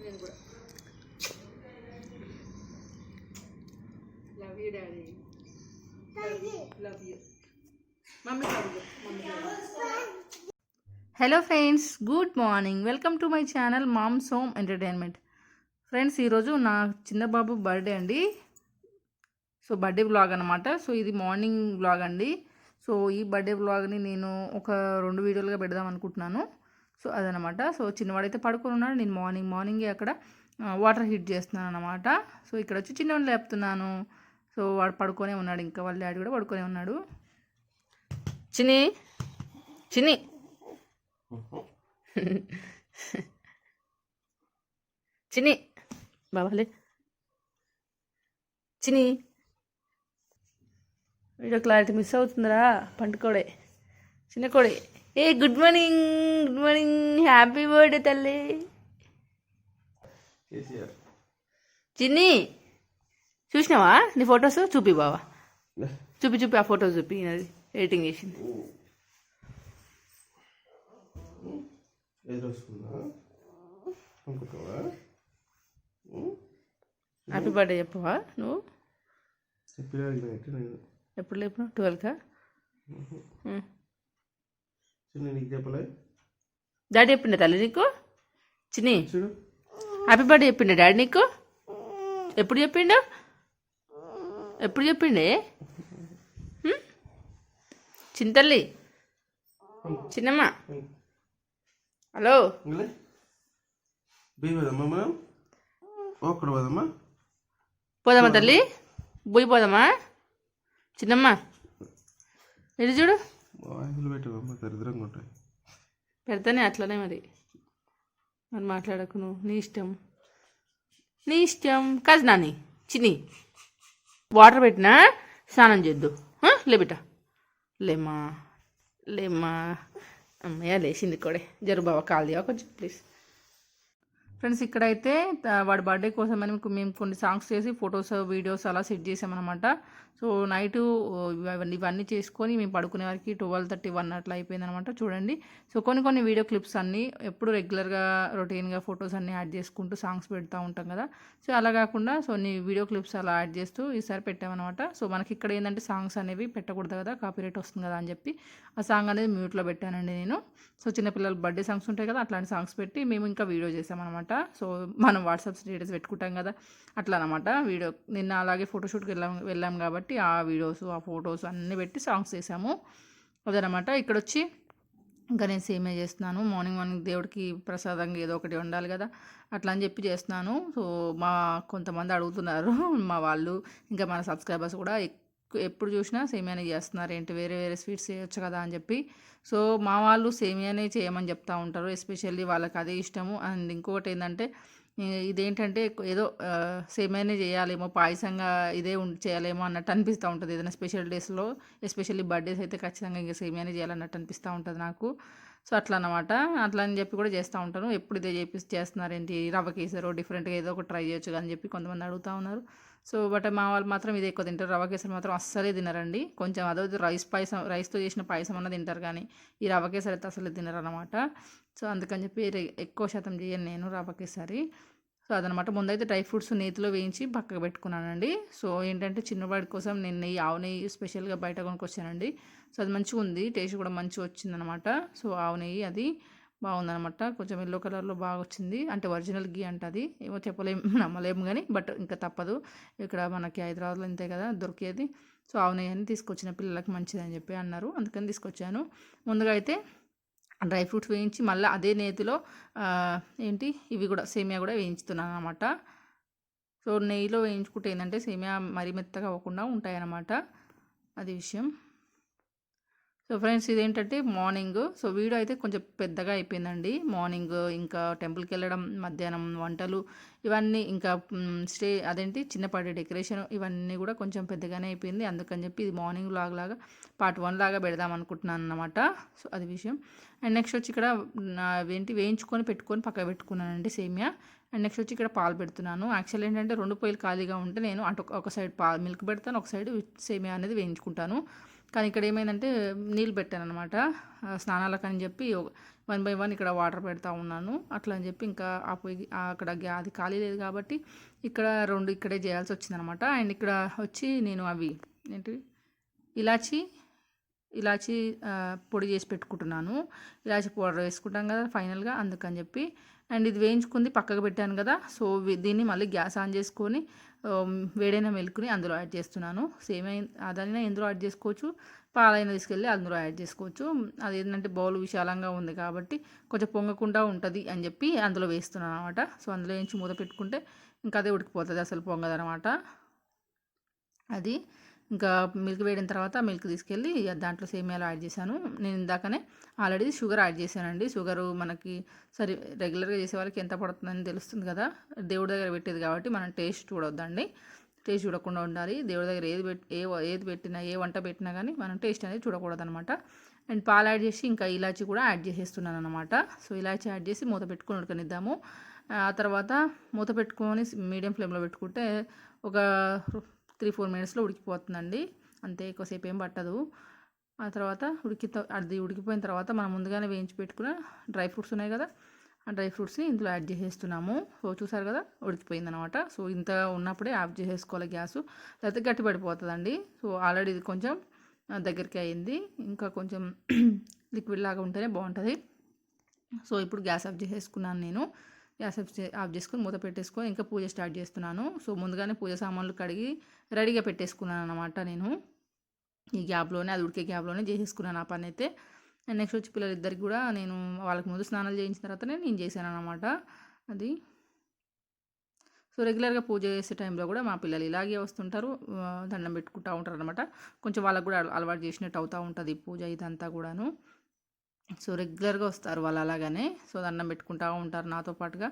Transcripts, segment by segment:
నేను కూడా love you daddy, love you mummy, hello friends, good morning. Welcome to my channel mom's home entertainment. Friends, ఈరోజు నా చిన్న బాబు బర్త్డే అండి. సో బర్త్డే వ్లాగ్ అనమాట. సో ఇది మార్నింగ్ వ్లాగ్ అండి. సో ఈ బర్త్డే వ్లాగ్ని నేను ఒక 2 వీడియోలుగా పెడదాం అనుకుంటున్నాను. సో అదనమాట. సో చిన్నవాడైతే పడుకొని ఉన్నాడు. నేను మార్నింగే అక్కడ వాటర్ హీట్ చేస్తున్నాను అనమాట. సో ఇక్కడ వచ్చి చిన్నవాడిని లేపుతున్నాను. సో వాడు పడుకొనే ఉన్నాడు, ఇంకా వాళ్ళ డాడీ కూడా పడుకొనే ఉన్నాడు. చిన్ని చిన్ని చిన్ని బాబాలే, చిన్ని వీడియో క్లారిటీ మిస్ అవుతుందిరా. పండుకోడే, చిన్న కోడే. A good morning, good morning, happy birthday తల్లి. చిన్ని చూసినావా నీ ఫొటోస్? చూపి బావా, చూపి ఆ ఫోటోస్ చూపి, అది ఎడిటింగ్ చేసింది. హ్యాపీ బర్త్డే చెప్పవా నువ్వు? ఎప్పుడు లేపు? 12కా? డాడీ చెప్పిండే తల్లి నీకు? చిన్ని హ్యాపీ బర్త్డే చెప్పిండే డాడీ నీకు? ఎప్పుడు చెప్పిండు? ఎప్పుడు చెప్పిండే? చింతల్లి, చిన్నమ్మ, హలో. పోదామా తల్లి? పోయి పోదామా? చిన్నమ్మ ఇది చూడు, పెడతానే అట్లనే మరి మాట్లాడకు నువ్వు. నీ ఇష్టం కాదు నాని. చిన్ని వాటర్ పెట్టినా స్నానం చేద్దు. లేబిట లేమ్మా, అమ్మయ్య లేచింది కూడా. జరు బాబా కాల్ దివా కొంచెం ప్లీజ్. ఫ్రెండ్స్, ఇక్కడైతే వాడి బర్త్డే కోసం అని మేము కొన్ని సాంగ్స్ చేసి ఫొటోస్ వీడియోస్ అలా సెట్ చేసామన్నమాట. సో నైటు ఇవన్నీ చేసుకొని మేము పడుకునే వరకు 12:31 అట్లా అయిపోయిందనమాట. చూడండి. సో కొన్ని వీడియో క్లిప్స్ అన్నీ ఎప్పుడు రెగ్యులర్గా రొటీన్గా ఫొటోస్ అన్నీ యాడ్ చేసుకుంటూ సాంగ్స్ పెడతా ఉంటాం కదా. సో అలా కాకుండా వీడియో క్లిప్స్ అలా యాడ్ చేస్తూ ఈసారి పెట్టామన్నమాట. సో మనకి ఇక్కడ ఏంటంటే సాంగ్స్ అనేవి పెట్టకూడదు కదా, కాపీరైట్ వస్తుంది కదా అని చెప్పి ఆ సాంగ్ అనేది మ్యూట్లో పెట్టానండి నేను. సో చిన్నపిల్లల బర్త్డే సాంగ్స్ ఉంటాయి కదా, అట్లాంటి సాంగ్స్ పెట్టి మేము ఇంకా వీడియో చేసామన్నమాట. సో మనం వాట్సాప్ స్టేటస్ పెట్టుకుంటాం కదా, అట్లా అనమాట. వీడియో నిన్న అలాగే ఫోటోషూట్కి వెళ్ళాం కాబట్టి ఆ వీడియోస్ ఆ ఫొటోస్ అన్నీ పెట్టి సాంగ్స్ చేసాము. అదనమాట. ఇక్కడ వచ్చి ఇంకా నేను సేమే చేస్తున్నాను. మార్నింగ్ దేవుడికి ప్రసాదంగా ఏదో ఒకటి ఉండాలి కదా, అట్లా అని చెప్పి చేస్తున్నాను. సో కొంతమంది అడుగుతున్నారు మా వాళ్ళు, ఇంకా మన సబ్స్క్రైబర్స్ కూడా ఎప్పుడు చూసినా సేమియానే చేస్తున్నారు, ఏంటి వేరే స్వీట్స్ చేయొచ్చు కదా అని చెప్పి. సో మా వాళ్ళు సేమియానే చేయమని చెప్తూ ఉంటారు. ఎస్పెషల్లీ వాళ్ళకి అదే ఇష్టము. అండ్ ఇంకొకటి ఏంటంటే ఇదేంటంటే ఏదో సేమియానే చేయాలేమో, పాయసంగా ఇదే చేయాలేమో అన్నట్టు అనిపిస్తూ ఉంటుంది. ఏదైనా స్పెషల్ డేస్లో, ఎస్పెషల్లీ బర్త్డేస్ అయితే ఖచ్చితంగా ఇంకా సేమియానే చేయాలన్నట్టు అనిపిస్తూ ఉంటుంది నాకు. సో అట్లా అనమాట. అట్లా అని చెప్పి కూడా చేస్తూ ఉంటాను. ఎప్పుడు ఇదే చేస్తున్నారేంటి, రవ్వ కేసరో డిఫరెంట్గా ఏదో ఒకటి ట్రై చేయొచ్చు అని చెప్పి కొంతమంది అడుగుతూ ఉన్నారు. సో బట్ మా వాళ్ళు మాత్రం ఇదే ఎక్కువ తింటారు. రవ్వ కేసరి మాత్రం అస్సలే తినరండి. కొంచెం అదో రైస్తో చేసిన పాయసం అన్న తింటారు, కానీ ఈ రవ్వ కేసరి అయితే అసలు తినరు అనమాట. సో అందుకని చెప్పి ఎక్కువ శాతం చేయను నేను రవ్వ కేసరి. సో అదనమాట. ముందైతే డ్రై ఫ్రూట్స్ నేతిలో వేయించి పక్కకు పెట్టుకున్నానండి. సో ఏంటంటే చిన్నవాడి కోసం నేను ఆవు నెయ్యి స్పెషల్గా బయట కొనుక్కొచ్చానండి. సో అది మంచిగా ఉంది, టేస్ట్ కూడా మంచిగా వచ్చిందనమాట. సో ఆవు నెయ్యి అది బాగుందనమాట. కొంచెం ఎల్లో కలర్లో బాగా వచ్చింది. అంటే ఒరిజినల్ గీ అంటే అది ఏమో నమ్మలేము కానీ, బట్ ఇంకా తప్పదు. ఇక్కడ మనకి హైదరాబాద్లో ఇంతే కదా దొరికేది. సో ఆవు నెయ్యి అని తీసుకొచ్చిన, పిల్లలకి మంచిదని చెప్పి అన్నారు, అందుకని తీసుకొచ్చాను. ముందుగా అయితే డ్రై ఫ్రూట్స్ వేయించి మళ్ళీ అదే నేతిలో ఇవి కూడా సేమియా కూడా వేయించుతున్నాను అనమాట. సో నెయ్యిలో వేయించుకుంటే ఏంటంటే సేమియా మరీ మెత్తగా అవ్వకుండా ఉంటాయన్నమాట, అది విషయం. సో ఫ్రెండ్స్, ఇదేంటంటే మార్నింగ్. సో వీడియో అయితే కొంచెం పెద్దగా అయిపోయిందండి. మార్నింగ్ ఇంకా టెంపుల్కి వెళ్ళడం, మధ్యాహ్నం వంటలు, ఇవన్నీ ఇంకా చిన్నపాటి డెకరేషన్, ఇవన్నీ కూడా కొంచెం పెద్దగానే అయిపోయింది. అందుకని చెప్పి ఇది మార్నింగ్ వ్లాగ్ లాగా part 1 లాగా పెడదాం అనుకుంటున్నాను అనమాట. సో అది విషయం. అండ్ నెక్స్ట్ వచ్చి ఇక్కడ వేయించుకొని పెట్టుకొని పక్కన పెట్టుకున్నానండి సేమియా. అండ్ నెక్స్ట్ వచ్చి ఇక్కడ పాలు పెడుతున్నాను. యాక్చువల్ ఏంటంటే 2 పొయ్యిలు ఖాళీగా ఉంటే నేను అటు ఒక సైడ్ మిల్క్ పెడతాను, ఒక సైడ్ సేమియా అనేది వేయించుకుంటాను. కానీ ఇక్కడ ఏమైందంటే నీళ్ళు పెట్టాను అనమాట స్నానాలకు అని చెప్పి. 1 బై 1 ఇక్కడ వాటర్ పెడతా ఉన్నాను. అట్లా అని చెప్పి ఇంకా ఆ పొయ్యి అక్కడ అది ఖాళీ లేదు కాబట్టి ఇక్కడ 2 ఇక్కడే చేయాల్సి వచ్చిందనమాట. అండ్ ఇక్కడ వచ్చి నేను అవి ఏంటివి ఇలాచీ పొడి చేసి పెట్టుకుంటున్నాను. ఇలాచీ పౌడర్ వేసుకుంటాం కదా ఫైనల్గా, అందుకని చెప్పి. అండ్ ఇది వేయించుకుంది పక్కకు పెట్టాను కదా. సో దీన్ని మళ్ళీ గ్యాస్ ఆన్ చేసుకొని వేడైన మిల్క్ని అందులో యాడ్ చేస్తున్నాను. సేమ్ అదైనా ఇందులో యాడ్ చేసుకోవచ్చు, పాలైనా తీసుకెళ్ళి అందులో యాడ్ చేసుకోవచ్చు. అది ఏంటంటే బౌల్ విశాలంగా ఉంది కాబట్టి కొంచెం పొంగకుండా ఉంటుంది అని చెప్పి అందులో వేస్తున్నాను అనమాట. సో అందులో వేయించి మూత పెట్టుకుంటే ఇంకా అదే ఉడికిపోతుంది, అసలు పొంగదనమాట. అది ఇంకా మిల్క్ వేడిన తర్వాత మిల్క్ తీసుకెళ్ళి దాంట్లో సేమియాలు యాడ్ చేశాను. నేను ఇందాకనే ఆల్రెడీ షుగర్ యాడ్ చేశానండి. షుగరు మనకి సరే రెగ్యులర్గా చేసే వాళ్ళకి ఎంత పడుతుందని తెలుస్తుంది కదా. దేవుడి దగ్గర పెట్టేది కాబట్టి మనం టేస్ట్ చూడొద్దండి, టేస్ట్ చూడకుండా ఉండాలి. దేవుడి దగ్గర ఏది పెట్టినా ఏ వంట పెట్టినా కానీ మనం టేస్ట్ అనేది చూడకూడదు అనమాట. అండ్ పాలు యాడ్ చేసి ఇంకా ఇలాచీ కూడా యాడ్ చేసేస్తున్నాను అనమాట. సో ఇలాచీ యాడ్ చేసి మూత పెట్టుకొని ఉడకనిద్దాము. ఆ తర్వాత మూత పెట్టుకొని మీడియం ఫ్లేమ్లో పెట్టుకుంటే ఒక 3-4 మినిట్స్లో ఉడికిపోతుందండి. అంతే, ఎక్కువసేపు ఏం పట్టదు. ఆ తర్వాత అది ఉడికిపోయిన తర్వాత మనం ముందుగానే వేయించి పెట్టుకున్న డ్రై ఫ్రూట్స్ ఉన్నాయి కదా, ఆ డ్రై ఫ్రూట్స్ని ఇందులో యాడ్ చేసేస్తున్నాము. సో చూసారు కదా ఉడికిపోయిందనమాట. సో ఇంత ఉన్నప్పుడే ఆఫ్ చేసేసుకోవాలి గ్యాసు, లేకపోతే గట్టి పడిపోతుందండి. సో ఆల్రెడీ ఇది కొంచెం దగ్గరికి అయింది, ఇంకా కొంచెం లిక్విడ్ లాగా ఉంటేనే బాగుంటుంది. సో ఇప్పుడు గ్యాస్ ఆఫ్ చేసేసుకున్నాను నేను. గ్యాస్ ఆఫ్ చేసుకొని మూత పెట్టేసుకొని ఇంకా పూజ స్టార్ట్ చేస్తున్నాను. సో ముందుగానే పూజ సామాన్లు కడిగి రెడీగా పెట్టేసుకున్నాను అనమాట నేను. ఈ గ్యాప్లోనే, అది ఉడికే గ్యాప్లోనే చేసేసుకున్నాను ఆ పని అయితే. అండ్ నెక్స్ట్ వచ్చి పిల్లలిద్దరికి కూడా నేను వాళ్ళకి ముందు స్నానాలు చేయించిన తర్వాతనే నేను చేశాను అనమాట అది. సో రెగ్యులర్గా పూజ చేసే టైంలో కూడా మా పిల్లలు ఇలాగే వస్తుంటారు, దండం పెట్టుకుంటూ ఉంటారు అనమాట. కొంచెం వాళ్ళకు కూడా అలవాటు చేసినట్టు అవుతూ ఉంటుంది పూజ ఇదంతా కూడాను. సో రెగ్యులర్గా వస్తారు వాళ్ళు అలాగనే. సో దండం పెట్టుకుంటూ ఉంటారు నాతో పాటుగా,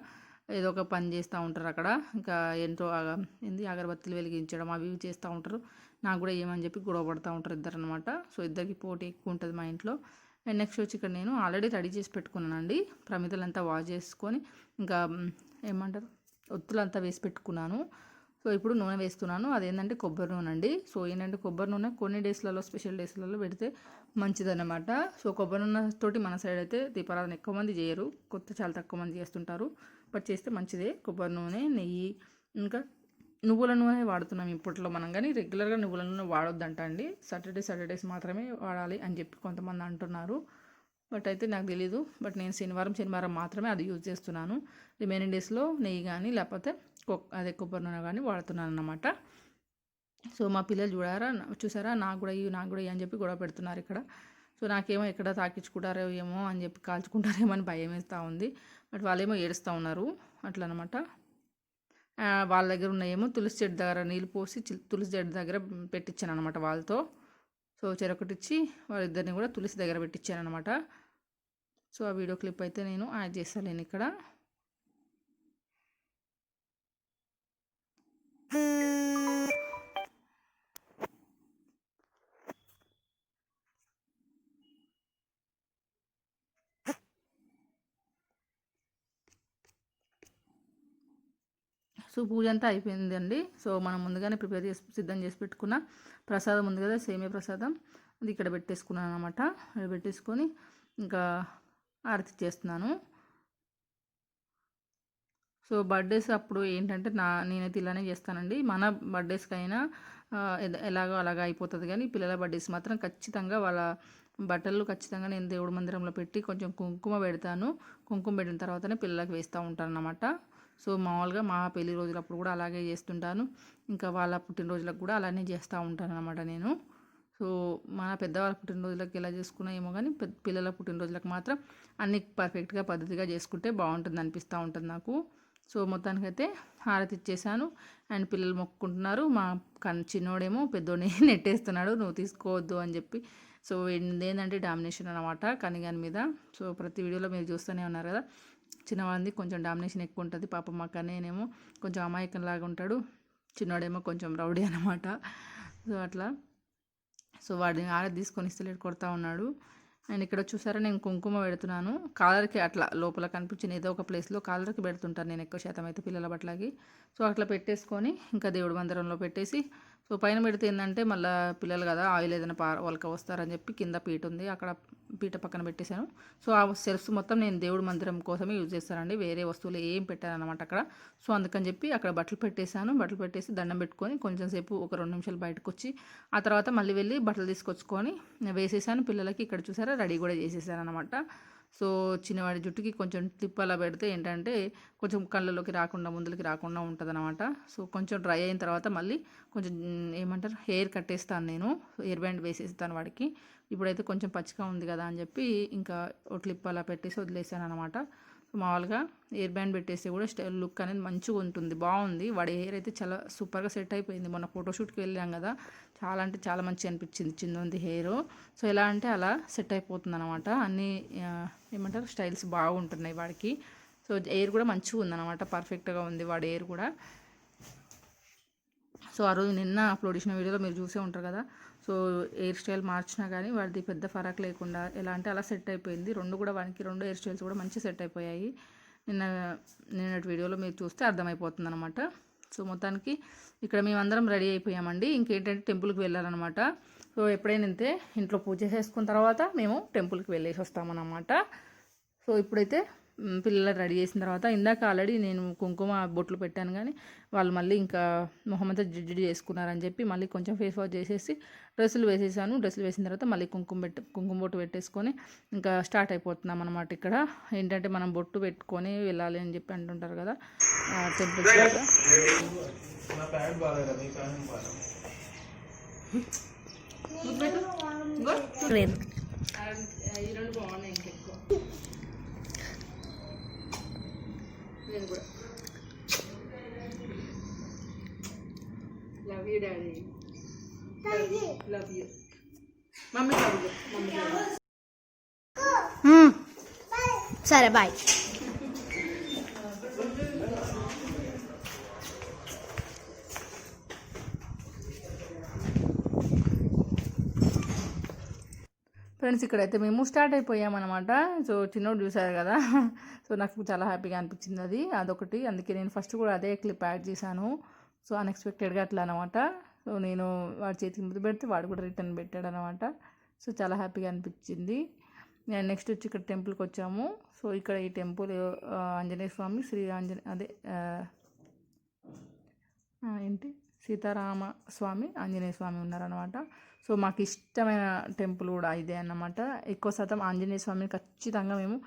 ఏదో ఒక పని చేస్తూ ఉంటారు అక్కడ. ఇంకా ఎంతో అగరబత్తులు వెలిగించడం అవి ఇవి చేస్తూ ఉంటారు. నాకు కూడా ఏమని చెప్పి గొడవ పడుతూ ఉంటారు ఇద్దరు అనమాట. సో ఇద్దరికి పోటీ ఎక్కువ ఉంటుంది మా ఇంట్లో. అండ్ నెక్స్ట్ వచ్చి ఇక్కడ నేను ఆల్రెడీ రెడీ చేసి పెట్టుకున్నానండి. ప్రమిదలంతా వాష్ చేసుకొని ఇంకా ఏమంటారు ఒత్తులంతా వేసి పెట్టుకున్నాను. సో ఇప్పుడు నూనె వేస్తున్నాను. అదేంటంటే కొబ్బరి నూనె అండి. సో ఏంటంటే కొబ్బరి నూనె కొన్ని డేస్లలో, స్పెషల్ డేస్లలో పెడితే మంచిదన్నమాట. సో కొబ్బరి నూనె తోటి మన సైడ్ అయితే దీపారాధన ఎక్కువ మంది చేయరు, చాలా తక్కువ మంది చేస్తుంటారు. బట్ చేస్తే మంచిదే. కొబ్బరి నూనె, నెయ్యి, ఇంకా నువ్వుల నూనె వాడుతున్నాం ఇప్పట్లో మనం, కానీ రెగ్యులర్గా నువ్వుల నూనె వాడొద్దంట అండి. సాటర్డేస్ మాత్రమే వాడాలి అని చెప్పి కొంతమంది అంటున్నారు. బట్ అయితే నాకు తెలీదు. బట్ నేను శనివారం మాత్రమే అది యూజ్ చేస్తున్నాను. రిమైనింగ్ డేస్లో నెయ్యి కానీ లేకపోతే కొబ్బరి నూనె కానీ వాడుతున్నాను అన్నమాట. సో మా పిల్లలు చూసారా నాకు కూడా అని చెప్పి గొడవ పెడుతున్నారు ఇక్కడ. సో నాకేమో ఎక్కడ తాకించుకుంటారో ఏమో అని చెప్పి కాల్చుకుంటారేమో అని భయం వేస్తూ ఉంది. బట్ వాళ్ళేమో ఏడుస్తూ ఉన్నారు అట్లా అనమాట. వాళ్ళ దగ్గర ఉన్నాయేమో తులసి చెట్టు దగ్గర నీళ్ళు పోసి తులసి చెట్టు దగ్గర పెట్టించాను అనమాట వాళ్ళతో. సో చెరొకటిచ్చి వాళ్ళిద్దరిని కూడా తులసి దగ్గర పెట్టించాను అనమాట. సో ఆ వీడియో క్లిప్ అయితే నేను యాడ్ చేస్తాను ఇక్కడ. సో పూజ అంతా అయిపోయిందండి. సో మనం ముందుగానే సిద్ధం చేసి పెట్టుకున్న ప్రసాదం ఉంది కదా, సేమియా ప్రసాదం, అది ఇక్కడ పెట్టేసుకున్నాను అనమాట. అది పెట్టేసుకొని ఇంకా ఆరతి చేస్తున్నాను. సో బర్త్డేస్ అప్పుడు ఏంటంటే నేనైతే ఇలానే చేస్తానండి. మన బర్త్డేస్కైనా ఎలాగో అలాగా అయిపోతుంది, కానీ పిల్లల బర్త్డేస్ మాత్రం ఖచ్చితంగా వాళ్ళ బట్టలు ఖచ్చితంగా నేను దేవుడి మందిరంలో పెట్టి కొంచెం కుంకుమ పెడతాను. కుంకుమ పెట్టిన తర్వాతనే పిల్లలకి వేస్తూ ఉంటాను అన్నమాట. సో మామూలుగా మా పెళ్లి రోజులప్పుడు కూడా అలాగే చేస్తుంటాను, ఇంకా వాళ్ళ పుట్టినరోజులకు కూడా అలానే చేస్తూ ఉంటాను అనమాట నేను. సో మన పెద్దవాళ్ళ పుట్టినరోజులకు ఎలా చేసుకున్నా ఏమో కానీ పిల్లల పుట్టినరోజులకు మాత్రం అన్ని పర్ఫెక్ట్గా పద్ధతిగా చేసుకుంటే బాగుంటుంది అనిపిస్తూ ఉంటుంది నాకు. సో మొత్తానికైతే హారతి ఇచ్చేసాను. అండ్ పిల్లలు మొక్కుకుంటున్నారు. మా చిన్నోడేమో పెద్దోడిని నెట్టేస్తున్నాడు, నువ్వు తీసుకోవద్దు అని చెప్పి. సో ఏంటంటే డామినేషన్ అనమాట కనిగాని మీద. సో ప్రతి వీడియోలో మీరు చూస్తూనే ఉన్నారు కదా, చిన్నవాడిది కొంచెం డామినేషన్ ఎక్కువ ఉంటుంది. పాప మా కన్నయ్యనేమో కొంచెం అమాయకంలాగా ఉంటాడు, చిన్నోడేమో కొంచెం రౌడీ అనమాట. సో అట్లా. సో వాడిని ఆరతి తీసుకొని ఇస్తలేడు, కొడతా ఉన్నాడు. అండ్ ఇక్కడ చూసారా నేను కుంకుమ పెడుతున్నాను కాలర్కి, అట్లా లోపల కనిపించిన ఏదో ఒక ప్లేస్లో కాలర్కి పెడుతుంటాను నేను ఎక్కువ శాతం అయితే పిల్లల బట్టలకి. సో అట్లా పెట్టేసుకొని ఇంకా దేవుడి మందిరంలో పెట్టేసి సో పైన పెడితే ఏంటంటే మళ్ళీ పిల్లలు కదా ఆయిల్ ఏదైనా వాళ్ళకి వస్తారని చెప్పి కింద పీట ఉంది, అక్కడ పీట పక్కన పెట్టేశాను. సో ఆ సెల్ఫ్స్ మొత్తం నేను దేవుడి మందిరం కోసమే యూజ్ చేస్తానండి, వేరే వస్తువులు ఏం పెట్టానన్నమాట అక్కడ. సో అందుకని చెప్పి అక్కడ బట్టలు పెట్టేశాను. బట్టలు పెట్టేసి దండం పెట్టుకొని కొంచెం సేపు ఒక 2 నిమిషాలు బయటకు వచ్చి ఆ తర్వాత మళ్ళీ వెళ్ళి బట్టలు తీసుకొచ్చుకొని వేసేసాను. పిల్లలకి ఇక్కడ చూసారా రెడీ కూడా చేసేసాను అనమాట. సో చిన్నవాడి జుట్టుకి కొంచెం టిప్ అలా పెడితే ఏంటంటే కొంచెం కళ్ళలోకి రాకుండా ముందులకి రాకుండా ఉంటుంది అనమాట. సో కొంచెం డ్రై అయిన తర్వాత మళ్ళీ కొంచెం ఏమంటారు హెయిర్ కట్టేస్తాను నేను, హెయిర్ బ్యాండ్ వేసేస్తాను వాడికి. ఇప్పుడైతే కొంచెం పచ్చిగా ఉంది కదా అని చెప్పి ఇంకా ఓ క్లిప్ అలా పెట్టేసి వదిలేసాను అనమాట. మామూలుగా హెయిర్ బ్యాండ్ పెట్టేస్తే కూడా లుక్ అనేది మంచిగా ఉంటుంది, బాగుంది. వాడి హెయిర్ అయితే చాలా సూపర్గా సెట్ అయిపోయింది. మొన్న ఫోటోషూట్కి వెళ్ళాం కదా, చాలా అంటే చాలా మంచిగా అనిపించింది చిన్నది హెయిర్. సో ఎలా అంటే అలా సెట్ అయిపోతుంది అనమాట. అన్నీ ఏమంటారు స్టైల్స్ బాగుంటున్నాయి వాడికి. సో హెయిర్ కూడా మంచిగా ఉందన్నమాట, పర్ఫెక్ట్గా ఉంది వాడి హెయిర్ కూడా. సో ఆ రోజు నిన్న అప్లోడ్ చేసిన వీడియోలో మీరు చూసే ఉంటారు కదా. సో హెయిర్ స్టైల్ మార్చినా కానీ వాడిది పెద్ద ఫరక్ లేకుండా ఎలా అంటే అలా సెట్ అయిపోయింది. వానికి రెండు హెయిర్ స్టైల్స్ కూడా మంచి సెట్ అయిపోయాయి. నిన్నటి వీడియోలో మీరు చూస్తే అర్థమైపోతుంది అనమాట. సో మొత్తానికి ఇక్కడ మేమందరం రెడీ అయిపోయామండి. ఇంకేంటంటే టెంపుల్కి వెళ్ళాలన్నమాట. సో ఎప్పుడైనా అంతే ఇంట్లో పూజ చేసుకున్న తర్వాత మేము టెంపుల్కి వెళ్ళేసి వస్తామన్నమాట. సో ఇప్పుడైతే పిల్లలు రెడీ చేసిన తర్వాత ఇందాక ఆల్రెడీ నేను కుంకుమ బొట్లు పెట్టాను, కానీ వాళ్ళు మళ్ళీ ఇంకా మొహమంతా జిడ్డు చేసుకున్నారని చెప్పి మళ్ళీ కొంచెం ఫేస్ వాష్ చేసేసి డ్రెస్సులు వేసేసాను. డ్రెస్సులు వేసిన తర్వాత మళ్ళీ కుంకుమ బొట్టు పెట్టేసుకొని ఇంకా స్టార్ట్ అయిపోతున్నాం అనమాట. ఇక్కడ ఏంటంటే మనం బొట్టు పెట్టుకొని వెళ్ళాలి అని చెప్పి అంటుంటారు కదా టెంపుల్స్ దగ్గర. ఈ రెండు బాగున్నాయి ఇంకెక్కువ. నేను కూడా love you daddy, love you mummy, love you mummy. సరే బాయ్. ఫ్రెండ్స్ ఇక్కడైతే మేము స్టార్ట్ అయిపోయామన్నమాట. సో చిన్నోడు చూసారు కదా, సో నాకు చాలా హ్యాపీగా అనిపించింది అదొకటి. అందుకే నేను ఫస్ట్ కూడా అదే క్లిప్ యాడ్ చేశాను. సో అన్ఎక్స్పెక్టెడ్గా అట్లా అనమాట. సో నేను వాడి చేతికి ముద్దు పెడితే వాడు కూడా రిటర్న్ పెట్టాడు అనమాట. సో చాలా హ్యాపీగా అనిపించింది. నెక్స్ట్ వచ్చి ఇక్కడ టెంపుల్కి వచ్చాము. సో ఇక్కడ ఈ టెంపుల్ ఆంజనేయ స్వామి ఏంటి సీతారామ స్వామి ఆంజనేయ స్వామి ఉన్నారనమాట. సో మాకు ఇష్టమైన టెంపుల్ కూడా ఇదే అన్నమాట. ఎక్కువ శాతం ఆంజనేయ స్వామిని ఖచ్చితంగా మేము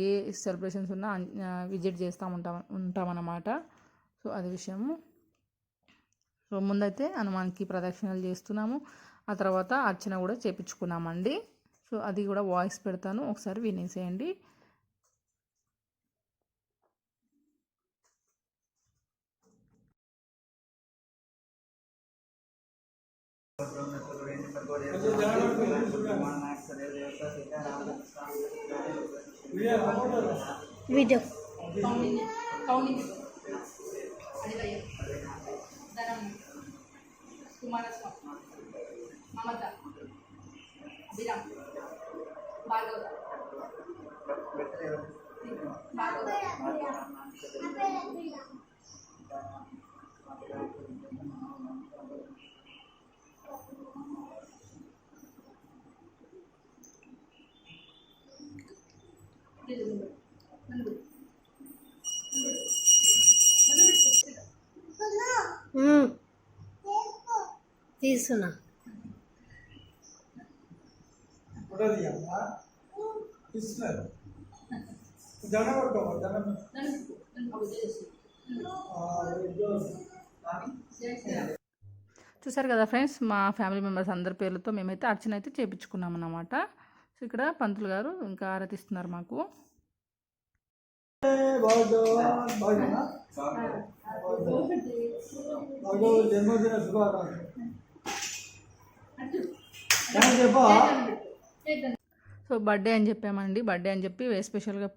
ఏ సెలబ్రేషన్స్ ఉన్నా విజిట్ చేస్తూ ఉంటామన్నమాట. సో అది విషయము. సో ముందైతే హనుమాన్కి ప్రదక్షిణలు చేస్తున్నాము, ఆ తర్వాత అర్చన కూడా చేపించుకున్నామండి. సో అది కూడా వాయిస్ పెడతాను, ఒకసారి వినేసేయండి. వీడియో కుమారస్వామి, మమత, అభిరామ్, భార్గవ్, తీసుకున్నా. చూసారు కదా ఫ్రెండ్స్, మా ఫ్యామిలీ మెంబర్స్ అందరి పేర్లతో మేమైతే అర్చన అయితే చేయించుకున్నాం అన్నమాట. సో ఇక్కడ పంతులు గారు ఇంకా ఆరతిస్తున్నారు మాకు. జన్మదిన సో బర్త్డే అని చెప్పామండి. బర్త్డే అని చెప్పి స్పెషల్గా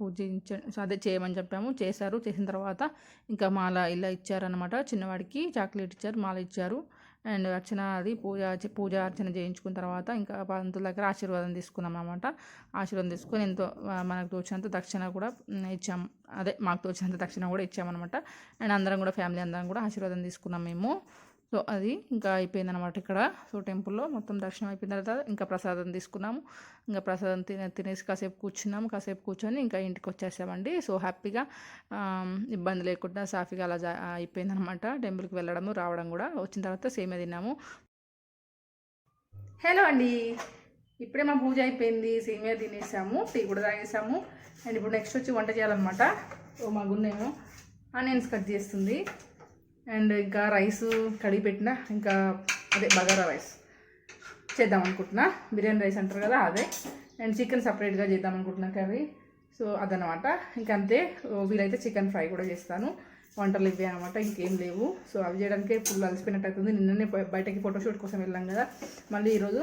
అదే చేయమని చెప్పాము. చేశారు. చేసిన తర్వాత ఇంకా మాల ఇలా ఇచ్చారనమాట. చిన్నవాడికి చాక్లెట్ ఇచ్చారు, మాల ఇచ్చారు. అండ్ అర్చన అది పూజ అర్చన చేయించుకున్న తర్వాత ఇంకా పంతుల దగ్గర ఆశీర్వాదం తీసుకున్నాం అనమాట. ఆశీర్వాదం తీసుకొని ఎంతో మనకు తోచినంత దక్షిణ కూడా ఇచ్చాము. మాకు తోచినంత దక్షిణ కూడా ఇచ్చామన్నమాట. అండ్ అందరం కూడా ఫ్యామిలీ అందరం కూడా ఆశీర్వాదం తీసుకున్నాం మేము. సో అది ఇంకా అయిపోయిందనమాట ఇక్కడ. సో టెంపుల్లో మొత్తం దర్శనం అయిపోయిన తర్వాత ఇంకా ప్రసాదం తీసుకున్నాము. ఇంకా ప్రసాదం తినేసి కాసేపు కూర్చున్నాము. కాసేపు కూర్చొని ఇంకా ఇంటికి వచ్చేసామండి. సో హ్యాపీగా ఇబ్బంది లేకుండా సాఫీగా అలా అయిపోయిందనమాట టెంపుల్కి వెళ్ళడము రావడం కూడా. వచ్చిన తర్వాత సేమియా తిన్నాము. హలో అండి, ఇప్పుడే మా పూజ అయిపోయింది, సేమియా తినేసాము, టీ కూడా తాగేసాము. అండ్ ఇప్పుడు నెక్స్ట్ వచ్చి వంట చేయాలన్నమాట. సో మా గున్నేమో ఆనియన్స్ కట్ చేస్తుంది. అండ్ ఇంకా రైస్ కడిగి పెట్టిన, ఇంకా అదే బగారా రైస్ చేద్దాం అనుకుంటున్నా. బిర్యానీ రైస్ అంటారు కదా అదే. అండ్ చికెన్ సపరేట్గా చేద్దాం అనుకుంటున్నా కర్రీ. సో అదనమాట. ఇంకా అంతే. వీలైతే చికెన్ ఫ్రై కూడా చేస్తాను. వంటలు ఇవే అనమాట, ఇంకేం లేవు. సో అవి చేయడానికే ఫుల్ అలసిపోయినట్టు అవుతుంది. నిన్ననే బయటకి ఫోటోషూట్ కోసం వెళ్ళాం కదా, మళ్ళీ ఈరోజు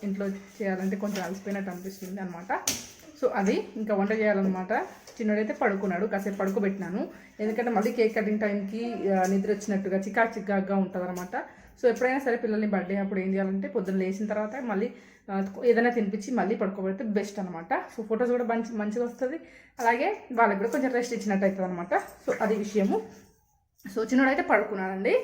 ఇంట్లో చేయాలంటే కొంచెం అలసిపోయినట్టు అనిపిస్తుంది అనమాట. సో అది ఇంకా వంట చేయాలన్నమాట. చిన్నోడైతే పడుకున్నాడు, కాసేపు పడుకోబెట్టినాను. ఎందుకంటే మళ్ళీ కేక్ కటింగ్ టైంకి నిద్ర వచ్చినట్టుగా చికాగా ఉంటుంది అనమాట. సో ఎప్పుడైనా సరే పిల్లల్ని బర్త్డే అప్పుడు ఏం చేయాలంటే పొద్దున్న లేచిన తర్వాత మళ్ళీ ఏదైనా తినిపించి మళ్ళీ పడుకోబెడితే బెస్ట్ అనమాట. సో ఫొటోస్ కూడా మంచిగా వస్తుంది, అలాగే వాళ్ళకి కూడా కొంచెం రెస్ట్ ఇచ్చినట్టు అవుతుంది అనమాట. సో అది విషయము. సో చిన్నోడైతే పడుకున్నాడండి.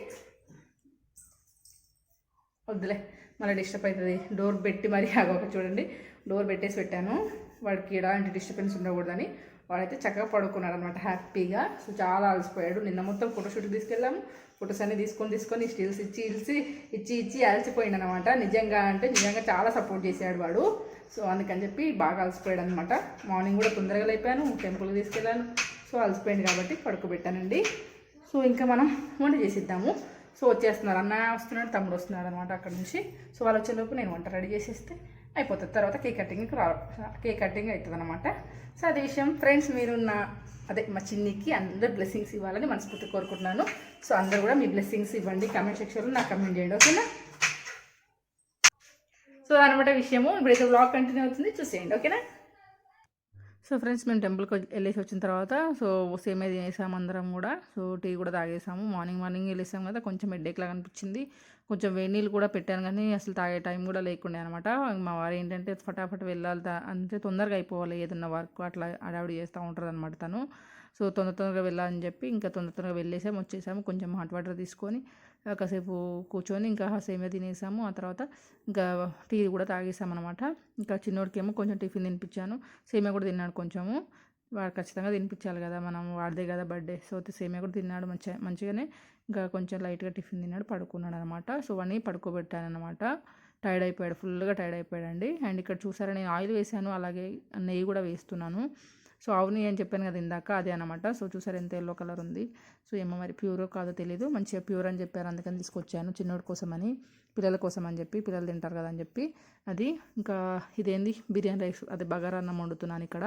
వద్దులే మళ్ళీ డిస్టర్బ్ అవుతుంది. డోర్ పెట్టి మరీ ఆగొక చూడండి, డోర్ పెట్టేసి పెట్టాను, వాడికి ఎలాంటి డిస్టర్బెన్స్ ఉండకూడదని. వాడైతే చక్కగా పడుకున్నాడు అనమాట హ్యాపీగా. సో చాలా అలసిపోయాడు. నిన్న మొత్తం ఫోటోషూట్కి తీసుకెళ్ళాము. ఫొటోస్ అన్నీ తీసుకొని స్టిల్స్ ఇచ్చి అలసిపోయాడు అనమాట. నిజంగా చాలా సపోర్ట్ చేశాడు వాడు. సో అందుకని చెప్పి బాగా అలసిపోయాడు అనమాట. మార్నింగ్ కూడా తొందరగా లేపాను, టెంపుల్కి తీసుకెళ్ళాను. సో అలసిపోయింది కాబట్టి పడుకోబెట్టానండి. సో ఇంకా మనం వంట చేసిద్దాము. సో వచ్చేస్తున్నారు, అన్న వస్తున్నాడు, తమ్ముడు వస్తున్నాడు అనమాట అక్కడ నుంచి. సో వాళ్ళు వచ్చేలోపు నేను వంట రెడీ చేసేస్తే అయిపోతుంది. తర్వాత కేక్ కటింగ్ అవుతుంది అనమాట. సో అదే విషయం ఫ్రెండ్స్. మీరు మా చిన్నికి అందరు బ్లెస్సింగ్స్ ఇవ్వాలని మనస్ఫూర్తి కోరుకుంటున్నాను. సో అందరు కూడా మీ బ్లెస్సింగ్స్ ఇవ్వండి, కామెంట్ సెక్షన్లో నాకు కమెంట్ చేయండి, ఓకేనా? సో అనమాట విషయము. ఇప్పుడైతే వ్లాగ్ కంటిన్యూ అవుతుంది, చూసేయండి, ఓకేనా? సో ఫ్రెండ్స్, మేము టెంపుల్కి వెళ్ళేసి వచ్చిన తర్వాత సో సేమియా తినేసాము అందరం కూడా. సో టీ కూడా తాగేసాము. మార్నింగ్ వెళ్ళేసాము కదా, కొంచెం హెడ్ఏక్లాగా అనిపించింది. కొంచెం వేడి నీళ్ళు కూడా పెట్టాను, కానీ అసలు తాగే టైం కూడా లేకుండే అనమాట. మా వారు ఏంటంటే ఫటాఫట్ వెళ్ళాలి, అంటే తొందరగా అయిపోవాలి ఏదన్నా వర్క్, అట్లా అడావిడి చేస్తూ ఉంటుంది అనమాట తను. సో తొందరగా వెళ్ళాలని చెప్పి ఇంకా తొందరగా వచ్చేసాము. కొంచెం హాట్ వాటర్ తీసుకొని కాసేపు కూర్చొని ఇంకా సేమియా తినేసాము. ఆ తర్వాత ఇంకా టీ కూడా తాగేసామన్నమాట. ఇంకా చిన్నోడికి ఏమో కొంచెం టిఫిన్ తినిపించాను. సేమియా కూడా తిన్నాడు కొంచెము. వాడు ఖచ్చితంగా తినిపించాలి కదా, మనం వాడిదే కదా బర్త్డే. సో సేమియా కూడా తిన్నాడు మంచిగానే. ఇంకా కొంచెం లైట్గా టిఫిన్ తిన్నాడు, పడుకున్నాడు అనమాట. సో వాడిని పడుకోబెట్టాను అనమాట. టైర్డ్ అయిపోయాడు, ఫుల్గా టైర్డ్ అయిపోయాడండి. అండ్ ఇక్కడ చూసారా, నేను ఆయిల్ వేసాను, అలాగే నెయ్యి కూడా వేస్తున్నాను. సో అవును అని చెప్పాను కదా ఇందాక, అదే అనమాట. సో చూసారు ఎంత ఎల్లో కలర్ ఉంది. సో ఏమో మరి ప్యూరో కాదో తెలీదు, మంచిగా ప్యూర్ అని చెప్పారు, అందుకని తీసుకొచ్చాను చిన్నోడి కోసమని, పిల్లల కోసం అని చెప్పి, పిల్లలు తింటారు కదా అని చెప్పి. అది ఇంకా ఇదేంది బిర్యానీ రైస్, అదే బగారా అన్నం వండుతున్నాను ఇక్కడ.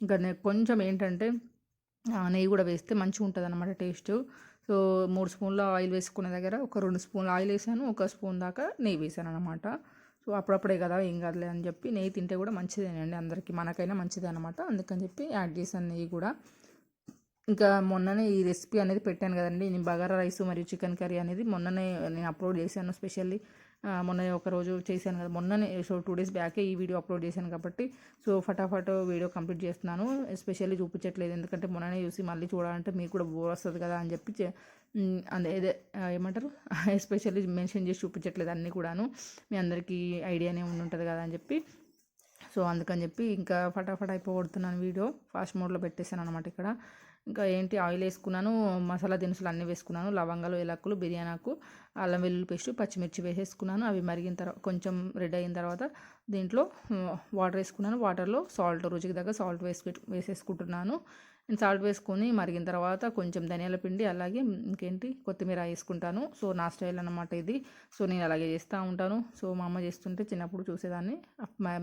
ఇంకా కొంచెం ఏంటంటే నెయ్యి కూడా వేస్తే మంచిగా ఉంటుంది అన్నమాట టేస్ట్. సో 3 స్పూన్ల ఆయిల్ వేసుకునే దగ్గర ఒక 2 స్పూన్ల ఆయిల్ వేసాను, 1 స్పూన్ దాకా నెయ్యి వేసాను అనమాట. సో అప్పుడప్పుడే కదా, ఏం కాదులే అని చెప్పి. నెయ్యి తింటే కూడా మంచిదేనండి అందరికీ, మనకైనా మంచిదే అనమాట. అందుకని చెప్పి యాడ్ చేశాను నెయ్యి కూడా. ఇంకా మొన్ననే ఈ రెసిపీ అనేది పెట్టాను కదండి, నేను బగారా రైస్ మరియు చికెన్ కర్రీ అనేది మొన్ననే నేను అప్లోడ్ చేశాను స్పెషల్లీ. మొన్న ఒకరోజు చేశాను కదా మొన్ననే. సో 2 డేస్ బ్యాకే ఈ వీడియో అప్లోడ్ చేశాను కాబట్టి సో ఫటాఫట్ వీడియో కంప్లీట్ చేస్తున్నాను. ఎస్పెషల్లీ చూపించట్లేదు, ఎందుకంటే మొన్ననే చూసి మళ్ళీ చూడాలంటే మీకు కూడా బోర్ వస్తుంది కదా అని చెప్పి అదే ఏమంటారు, ఎస్పెషల్లీ మెన్షన్ చేసి చూపించట్లేదు అన్నీ కూడాను, మీ అందరికీ ఐడియానే ఉంటుంది కదా అని చెప్పి. సో అందుకని చెప్పి ఇంకా ఫటాఫట్ అయిపోగొడుతున్నాను వీడియో, ఫాస్ట్ మోడ్లో పెట్టేశాను అనమాట ఇక్కడ. ఇంకా ఏంటి, ఆయిల్ వేసుకున్నాను, మసాలా దినుసులు అన్నీ వేసుకున్నాను, లవంగాలు, ఏలక్కులు, బిర్యానీ ఆకు, అల్లం వెల్లుల్లి పేస్ట్, పచ్చిమిర్చి వేసేసుకున్నాను. అవి మరిగిన తర్వాత కొంచెం రెడీ అయిన తర్వాత దీంట్లో వాటర్ వేసుకున్నాను. వాటర్లో సాల్ట్, రుచికి దగ్గర సాల్ట్ వేసేసుకుంటున్నాను. నేను సాల్ట్ వేసుకొని మరిగిన తర్వాత కొంచెం ధనియాల పిండి, అలాగే ఇంకేంటి కొత్తిమీర వేసుకుంటాను. సో నా స్టైల్ అన్నమాట ఇది. సో నేను అలాగే చేస్తూ ఉంటాను. సో మా అమ్మ చేస్తుంటే చిన్నప్పుడు చూసేదాన్ని.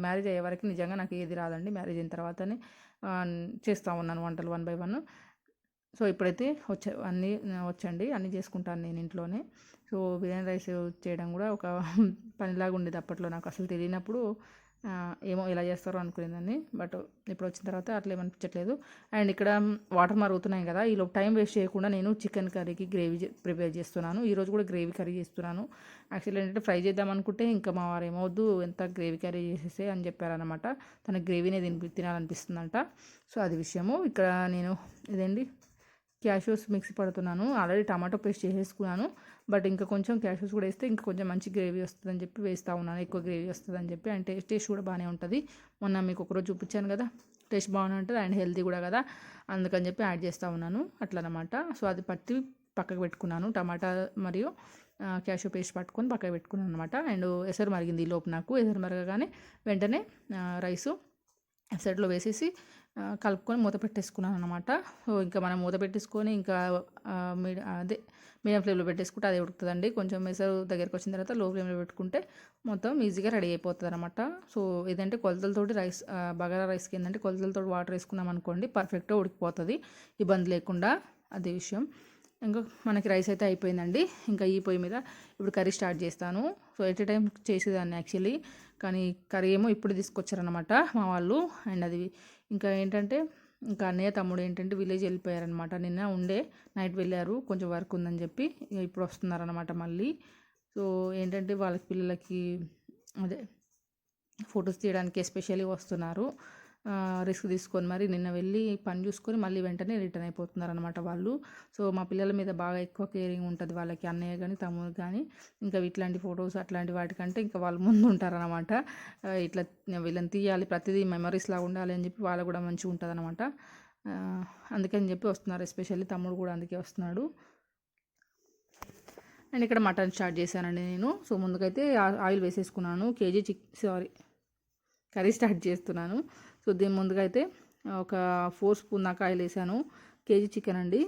మ్యారేజ్ అయ్యే వరకు నిజంగా నాకు ఏది రాదండి, మ్యారేజ్ అయిన తర్వాతనే చేస్తూ ఉన్నాను వంటలు 1 by 1. సో ఇప్పుడైతే అన్నీ వచ్చండి, అన్నీ చేసుకుంటాను నేను ఇంట్లోనే. సో బిర్యానీ రైస్ చేయడం కూడా ఒక పనిలాగా ఉండేది అప్పట్లో, నాకు అసలు తెలియనప్పుడు ఏమో ఇలా చేస్తారో అనుకునేదాన్ని. బట్ ఇప్పుడు వచ్చిన తర్వాత అట్లా ఏమనిపించట్లేదు. అండ్ ఇక్కడ వాటర్ మరుగుతున్నాయి కదా, ఈలోపు టైం వేస్ట్ చేయకుండా నేను చికెన్ కర్రీకి గ్రేవీ ప్రిపేర్ చేస్తున్నాను. ఈరోజు కూడా గ్రేవీ కర్రీ చేస్తున్నాను. యాక్చువల్లీ ఏంటంటే ఫ్రై చేద్దాం అనుకుంటే ఇంకా మా వారు ఏమవద్దు, ఎంత గ్రేవీ కర్రీ చేసేసే అని చెప్పారనమాట. తనకు గ్రేవీనే తినాలనిపిస్తుందంట. సో అది విషయము. ఇక్కడ నేను ఇదేంటి క్యాష్యూస్ మిక్సీ పడుతున్నాను. ఆల్రెడీ టమాటో పేస్ట్ చేసేసుకున్నాను, బట్ ఇంకా కొంచెం క్యాష్యూస్ కూడా వేస్తే ఇంకా కొంచెం మంచి గ్రేవీ వస్తుందని చెప్పి వేస్తూ ఉన్నాను. ఎక్కువ గ్రేవీ వస్తుందని చెప్పి, అండ్ టేస్ట్ కూడా బాగానే ఉంటుంది. మొన్న మీకు ఒకరోజు చూపించాను కదా, టేస్ట్ బాగానే ఉంటుంది అండ్ హెల్తీ కూడా కదా, అందుకని చెప్పి యాడ్ చేస్తూ ఉన్నాను అట్లనమాట. సో అది పట్టి పక్కకు పెట్టుకున్నాను. టమాటా మరియు క్యాష్యూ పేస్ట్ పట్టుకొని పక్కకు పెట్టుకున్నాను అనమాట. అండ్ ఎసరు మరిగింది ఈ లోపు. నాకు ఎసరు మరగగానే వెంటనే రైసు సైడ్లో వేసేసి కలుపుకొని మూత పెట్టేసుకున్నాను అనమాట. సో ఇంకా మనం మూత పెట్టేసుకొని ఇంకా మీడియం ఫ్లేమ్లో పెట్టేసుకుంటే అది ఉడుకుతుందండి. కొంచెం మెసరు దగ్గరికి వచ్చిన తర్వాత లో ఫ్లేమ్లో పెట్టుకుంటే మొత్తం ఈజీగా రెడీ అయిపోతుంది అనమాట. సో ఏదంటే కొలతలతోటి రైస్, బగారా రైస్కి ఏంటంటే కొలతలతోటి వాటర్ వేసుకున్నాం అనుకోండి, పర్ఫెక్ట్గా ఉడికిపోతుంది ఇబ్బంది లేకుండా. అదే విషయం. ఇంకా మనకి రైస్ అయితే అయిపోయిందండి. ఇంకా ఈ పొయ్యి మీద ఇప్పుడు కర్రీ స్టార్ట్ చేస్తాను. సో ఎట్ ఏ టైం చేసేదాన్ని యాక్చువల్లీ, కానీ కర్రీ ఏమో ఇప్పుడు తీసుకొచ్చారనమాట మా వాళ్ళు. అండ్ అది ఇంకా ఏంటంటే ఇంకా అన్నయ్య తమ్ముడు ఏంటంటే విలేజ్ వెళ్ళిపోయారనమాట. నిన్న ఉండే నైట్ వెళ్ళారు, కొంచెం వర్క్ ఉందని చెప్పి ఇప్పుడు వస్తున్నారనమాట మళ్ళీ. సో ఏంటంటే వాళ్ళకి పిల్లలకి అదే ఫొటోస్ తీయడానికి ఎస్పెషల్లీ వస్తున్నారు. రిస్క్ తీసుకొని మరి నిన్న వెళ్ళి పని చూసుకొని మళ్ళీ వెంటనే రిటర్న్ అయిపోతున్నారు అనమాట వాళ్ళు. సో మా పిల్లల మీద బాగా ఎక్కువ కేరింగ్ ఉంటుంది వాళ్ళకి, అన్నయ్య కానీ తమ్ముడు కానీ. ఇంకా ఇట్లాంటి ఫొటోస్ అట్లాంటి వాటికంటే ఇంకా వాళ్ళు ముందు ఉంటారనమాట. ఇట్లా వీళ్ళని తీయాలి, ప్రతిదీ మెమరీస్ లాగా ఉండాలి అని చెప్పి వాళ్ళకు కూడా మంచిగా ఉంటుంది అనమాట. అందుకని చెప్పి వస్తున్నారు, ఎస్పెషల్లీ తమ్ముడు కూడా అందుకే వస్తున్నాడు. అండ్ ఇక్కడ మటన్ స్టార్ట్ చేశానండి నేను. సో ముందుకైతే ఆయిల్ వేసేసుకున్నాను. కర్రీ స్టార్ట్ చేస్తున్నాను. సో దీని ముందుగా అయితే ఒక 4 స్పూన్ దాకా ఆయిల్ వేసాను. కేజీ చికెన్ అండి.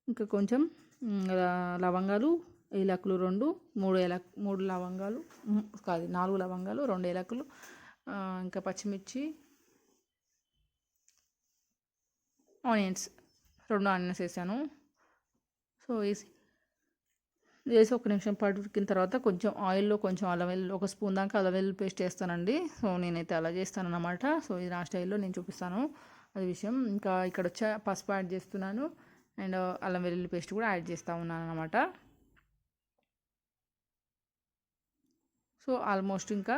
ఇంకా కొంచెం లవంగాలు, ఏలకులు 2, 3 లవంగాలు కాదు 4 లవంగాలు, 2 ఏలకులు, ఇంకా పచ్చిమిర్చి, ఆనియన్స్ 2 ఆనియన్స్ వేసాను. సో వేసి ఒక నిమిషం పాటు ఉడికిన తర్వాత కొంచెం ఆయిల్లో కొంచెం అల్లం వెల్లుల్లి, 1 స్పూన్ దాకా అల్లం వెల్లుల్లి పేస్ట్ వేస్తానండి. సో నేనైతే అలా చేస్తాను అన్నమాట. సో ఇది నా స్టైల్లో నేను చూపిస్తాను, అది విషయం. ఇంకా ఇక్కడ వచ్చే పసుపు యాడ్ చేస్తున్నాను అండ్ అల్లం వెల్లుల్లి పేస్ట్ కూడా యాడ్ చేస్తూ ఉన్నాను అన్నమాట. సో ఆల్మోస్ట్ ఇంకా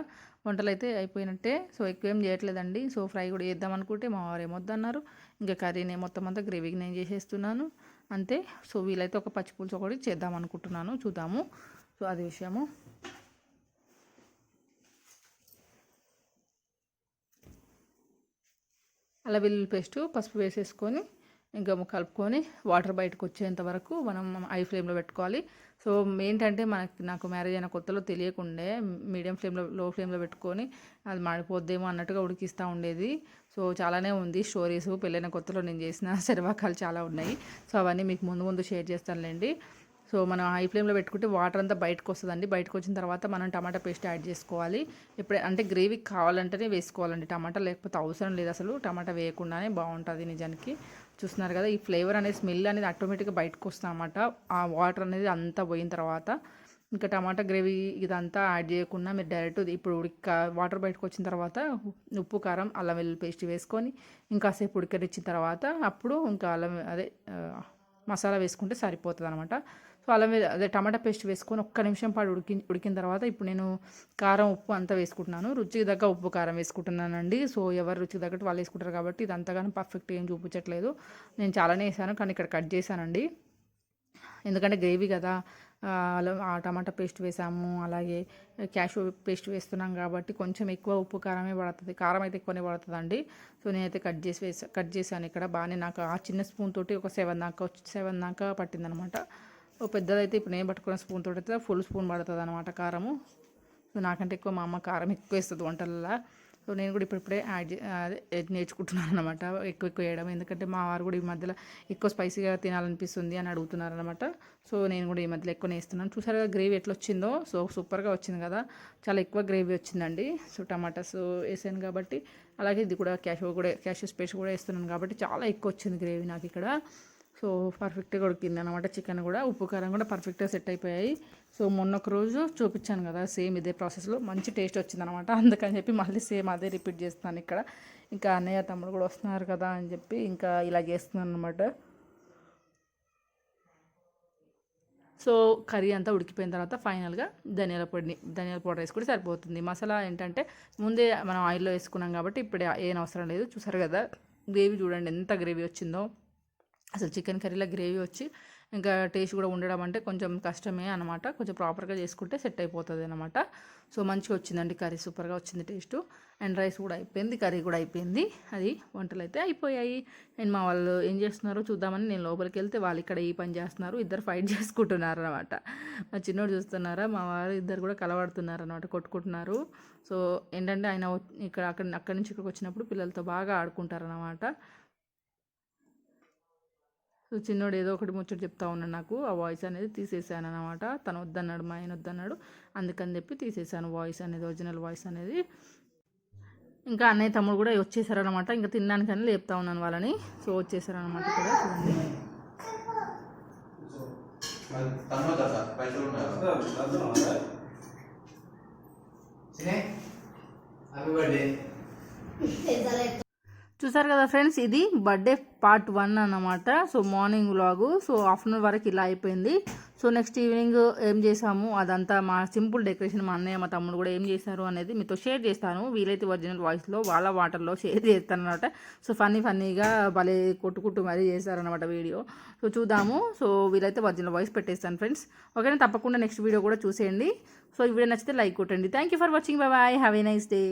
వంటలు అయితే అయిపోయినట్టే. సో ఎక్కువ ఏం చేయట్లేదండి. సో ఫ్రై కూడా చేద్దాం అనుకుంటే మా వారు ఏమొద్దన్నారు. ఇంకా కర్రీని మొత్తం అంతా గ్రేవీకి నేను చేసేస్తున్నాను అంతే. సో వీలైతే ఒక పచ్చి పులుసు ఒకటి చేద్దాం అనుకుంటున్నాను, చూద్దాము. సో అది విషయము. అల్లం వెల్లుల్లి పేస్టు, పసుపు వేసేసుకొని ఇంకా కలుపుకొని వాటర్ బయటకు వచ్చేంత వరకు మనం హై ఫ్లేమ్లో పెట్టుకోవాలి. సో ఏంటంటే నాకు మ్యారేజ్ అయిన కొత్తలో తెలియకుండే మీడియం ఫ్లేమ్లో, లో ఫ్లేమ్లో పెట్టుకొని అది మాడిపోద్దేమో అన్నట్టుగా ఉడికిస్తూ ఉండేది. సో చాలానే ఉంది స్టోరీస్, పెళ్ళైన కొత్తలో నేను చేసిన శర్వాకాలు చాలా ఉన్నాయి. సో అవన్నీ మీకు ముందు షేర్ చేస్తానులేండి. సో మనం హై ఫ్లేమ్లో పెట్టుకుంటే వాటర్ అంతా బయటకు వస్తుందండి. బయటకు వచ్చిన తర్వాత మనం టమాటా పేస్ట్ యాడ్ చేసుకోవాలి. ఇప్పుడే అంటే గ్రేవీ కావాలంటేనే వేసుకోవాలండి టమాటా, లేకపోతే అవసరం లేదు అసలు. టమాటా వేయకుండానే బాగుంటుంది నిజానికి. చూస్తున్నారు కదా, ఈ ఫ్లేవర్ అనేది, స్మెల్ అనేది ఆటోమేటిక్గా బయటకు వస్తుంది అన్నమాట. ఆ వాటర్ అనేది అంతా పోయిన తర్వాత ఇంకా టమాటా గ్రేవీ ఇదంతా యాడ్ చేయకుండా మీరు డైరెక్ట్ ఇప్పుడు వాటర్ బయటకు వచ్చిన తర్వాత ఉప్పు, కారం, అల్లం వెల్లుల్లి పేస్ట్ వేసుకొని ఇంకాసేపు ఉడకనిచ్చిన తర్వాత అప్పుడు ఇంకా మసాలా వేసుకుంటే సరిపోతుంది అనమాట. సో టమాటా పేస్ట్ వేసుకొని ఒక్క నిమిషం పాటు ఉడికిన తర్వాత ఇప్పుడు నేను కారం, ఉప్పు అంతా వేసుకుంటున్నాను. రుచికి తగ్గ ఉప్పు, కారం వేసుకుంటున్నానండి. సో ఎవరు రుచికి తగ్గట్టు వాళ్ళు వేసుకుంటారు కాబట్టి ఇది అంతగానో పర్ఫెక్ట్ ఏం చూపించట్లేదు. నేను చాలానే వేసాను కానీ ఇక్కడ కట్ చేశానండి, ఎందుకంటే గ్రేవీ కదా. ఆ టమాటా పేస్ట్ వేసాము, అలాగే క్యాషూ పేస్ట్ వేస్తున్నాం కాబట్టి కొంచెం ఎక్కువ ఉప్పు, కారమే పడుతుంది. కారం అయితే ఎక్కువనే పడుతుందండి. సో నేనైతే కట్ చేశాను ఇక్కడ బాగానే. నాకు ఆ చిన్న స్పూన్ తోటి ఒక 7 దాకా పట్టిందనమాట. పెద్దదైతే ఇప్పుడు నేను పట్టుకున్న స్పూన్ తోటి అయితే ఫుల్ స్పూన్ పడుతుంది అనమాట కారము. సో నాకంటే ఎక్కువ మా అమ్మ కారం ఎక్కువ వేస్తుంది వంటలలో. సో నేను కూడా ఇప్పుడే నేర్చుకుంటున్నాను అనమాట ఎక్కువ వేయడం. ఎందుకంటే మా వారు కూడా ఈ మధ్యలో ఎక్కువ స్పైసీగా తినాలనిపిస్తుంది అని అడుగుతున్నారు అనమాట. సో నేను కూడా ఈ మధ్యలో ఎక్కువ వేస్తున్నాను. చూసారుగా గ్రేవీ ఎట్లా వచ్చిందో. సో సూపర్గా వచ్చింది కదా, చాలా ఎక్కువ గ్రేవీ వచ్చిందండి. సో టమాటాస్ వేసాను కాబట్టి, అలాగే ఇది కూడా క్యాష్యూ పేస్ట్ కూడా వేస్తున్నాను కాబట్టి చాలా ఎక్కువ వచ్చింది గ్రేవీ నాకు ఇక్కడ. సో పర్ఫెక్ట్గా ఉడికింది అనమాట. చికెన్ కూడా, ఉప్పు, కారం కూడా పర్ఫెక్ట్గా సెట్ అయిపోయాయి. సో మొన్న ఒక రోజు చూపించాను కదా, సేమ్ ఇదే ప్రాసెస్లో మంచి టేస్ట్ వచ్చిందనమాట. అందుకని చెప్పి మళ్ళీ సేమ్ అదే రిపీట్ చేస్తున్నాను ఇక్కడ. ఇంకా అన్నయ్య, తమ్ముడు కూడా వస్తున్నారు కదా అని చెప్పి ఇంకా ఇలా చేస్తున్నాను అనమాట. సో కర్రీ అంతా ఉడికిపోయిన తర్వాత ఫైనల్గా ధనియాల పౌడర్ వేసుకుంటే సరిపోతుంది. మసాలా ఏంటంటే ముందే మనం ఆయిల్లో వేసుకున్నాం కాబట్టి ఇప్పుడు ఏం అవసరం లేదు. చూసారు కదా గ్రేవీ, చూడండి ఎంత గ్రేవీ వచ్చిందో. అసలు చికెన్ కర్రీలో గ్రేవీ వచ్చి ఇంకా టేస్ట్ కూడా ఉండడం అంటే కొంచెం కష్టమే అనమాట. కొంచెం ప్రాపర్గా చేసుకుంటే సెట్ అయిపోతుంది అనమాట. సో మంచిగా వచ్చిందండి కర్రీ, సూపర్గా వచ్చింది టేస్ట్. అండ్ రైస్ కూడా అయిపోయింది, కర్రీ కూడా అయిపోయింది. అది వంటలు అయితే అయిపోయాయి. అండ్ మా వాళ్ళు ఏం చేస్తున్నారో చూద్దామని నేను లోపలికి వెళ్తే వాళ్ళు ఇక్కడ ఈ పని చేస్తున్నారు, ఇద్దరు ఫైట్ చేసుకుంటున్నారు అనమాట. మా చిన్నోడు చూస్తున్నారా, మా వారు ఇద్దరు కూడా కలబడుతున్నారు అనమాట, కొట్టుకుంటున్నారు. సో ఏంటంటే ఆయన ఇక్కడ అక్కడి నుంచి ఇక్కడికి వచ్చినప్పుడు పిల్లలతో బాగా ఆడుకుంటారనమాట. సో చిన్నోడు ఏదో ఒకటి ముచ్చట చెప్తా ఉన్నాడు, నాకు ఆ వాయిస్ అనేది తీసేసాను అనమాట. తను వద్దన్నాడు, మా ఆయన వద్దన్నాడు, అందుకని చెప్పి తీసేసాను వాయిస్ అనేది, ఒరిజినల్ వాయిస్ అనేది. ఇంకా అన్నయ్య తమ్ముడు కూడా వచ్చేసారనమాట. ఇంకా తినడానికని లేపుతా ఉన్నాను వాళ్ళని. సో వచ్చేసారనమాట ఇక్కడ చూడండి. చూసారు కదా ఫ్రెండ్స్, ఇది బర్త్డే పార్ట్ 1 అన్నమాట. So morning vlog. So afternoon వరకు ఇలా అయిపోయింది. సో నెక్స్ట్ ఈవినింగ్ ఏం చేసాము అదంతా మా సింపుల్ డెకరేషన్, మా అన్నయ్య మా తమ్ముడు కూడా ఏం చేశారు అనేది మీతో షేర్ చేస్తాను. వీలైతే ఒరిజినల్ వాయిస్లో వాళ్ళ వాటర్లో షేర్ చేస్తాను అనమాట. సో ఫన్నీగా భలే కొట్టుకుంటూ మరీ చేశారనమాట వీడియో. సో చూద్దాము. సో వీలైతే ఒరిజినల్ వాయిస్ పెట్టేస్తాను ఫ్రెండ్స్. ఓకేనా, తప్పకుండా నెక్స్ట్ వీడియో కూడా చూసేయండి. సో ఈ వీడియో నచ్చితే లైక్ కొట్టండి. Thank you for watching. Bye, have a nice day.